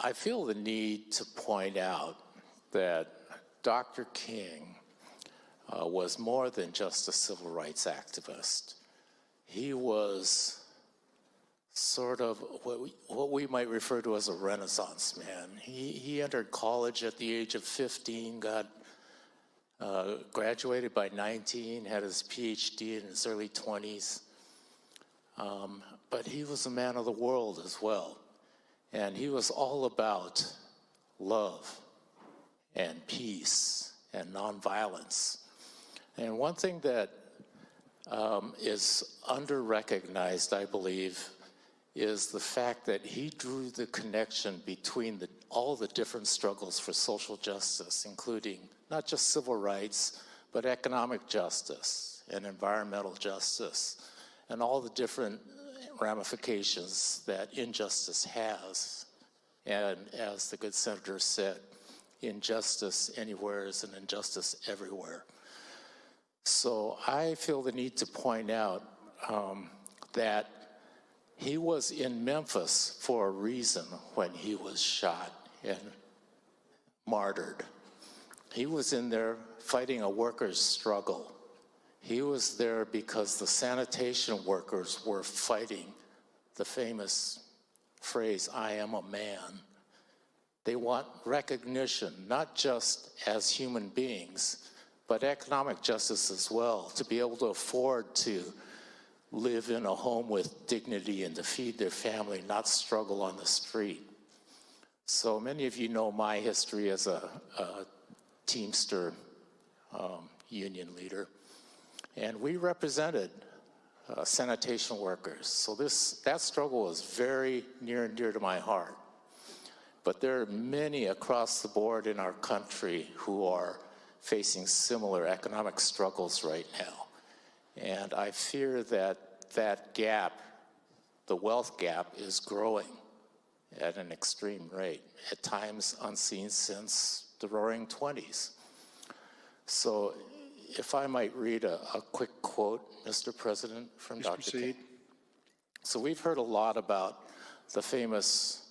I feel the need to point out that Dr. King was more than just a civil rights activist. He was sort of what we might refer to as a Renaissance man. He entered college at the age of 15, graduated by 19, had his PhD in his early 20s. But he was a man of the world as well. And he was all about love and peace and nonviolence. And one thing that is under-recognized, I believe, is the fact that he drew the connection between all the different struggles for social justice, including not just civil rights, but economic justice and environmental justice, and all the different ramifications that injustice has. And as the good senator said, injustice anywhere is an injustice everywhere. So I feel the need to point out that he was in Memphis for a reason when he was shot and martyred. He was in there fighting a workers' struggle. He was there because the sanitation workers were fighting the famous phrase, "I am a man." They want recognition, not just as human beings, but economic justice as well, to be able to afford to live in a home with dignity and to feed their family, not struggle on the street. So many of you know my history as a Teamster union leader, and we represented sanitation workers. So that struggle was very near and dear to my heart. But there are many across the board in our country who are facing similar economic struggles right now. And I fear that that gap, the wealth gap, is growing at an extreme rate, at times unseen since the Roaring '20s. So if I might read a quick quote, Mr. President, from Dr. King. So we've heard a lot about the famous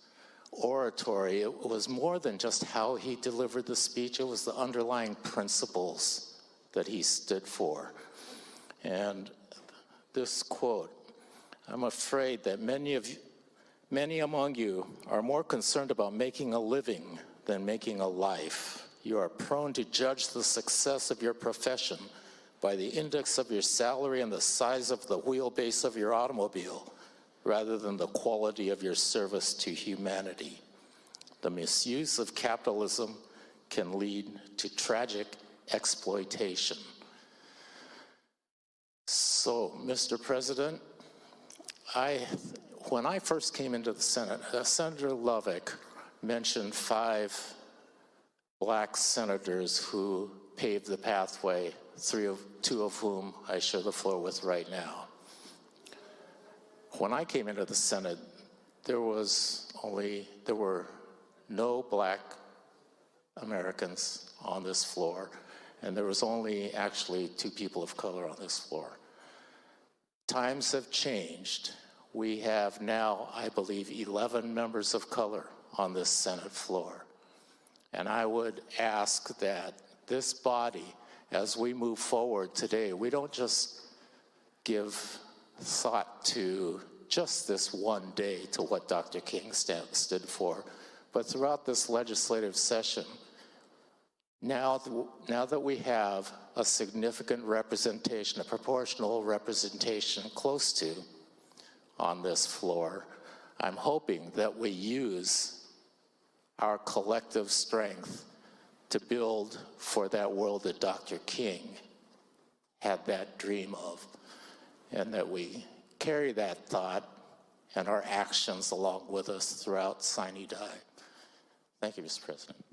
oratory. It was more than just how he delivered the speech, it was the underlying principles that he stood for. And this quote, "I'm afraid that many among you are more concerned about making a living than making a life. You are prone to judge the success of your profession by the index of your salary and the size of the wheelbase of your automobile, rather than the quality of your service to humanity. The misuse of capitalism can lead to tragic exploitation." So, Mr. President, when I first came into the Senate, Senator Lovick mentioned 5 black senators who paved the pathway, 2 of whom I share the floor with right now. When I came into the Senate, there were no black Americans on this floor, and there was only actually 2 people of color on this floor. Times have changed. We have now, I believe, 11 members of color on this Senate floor. And I would ask that this body, as we move forward today, we don't just give thought to just this one day to what Dr. King stood for, but throughout this legislative session, now that we have a significant representation, a proportional representation close to on this floor, I'm hoping that we use our collective strength to build for that world that Dr. King had that dream of, and that we carry that thought and our actions along with us throughout Sine Die. Thank you, Mr. President.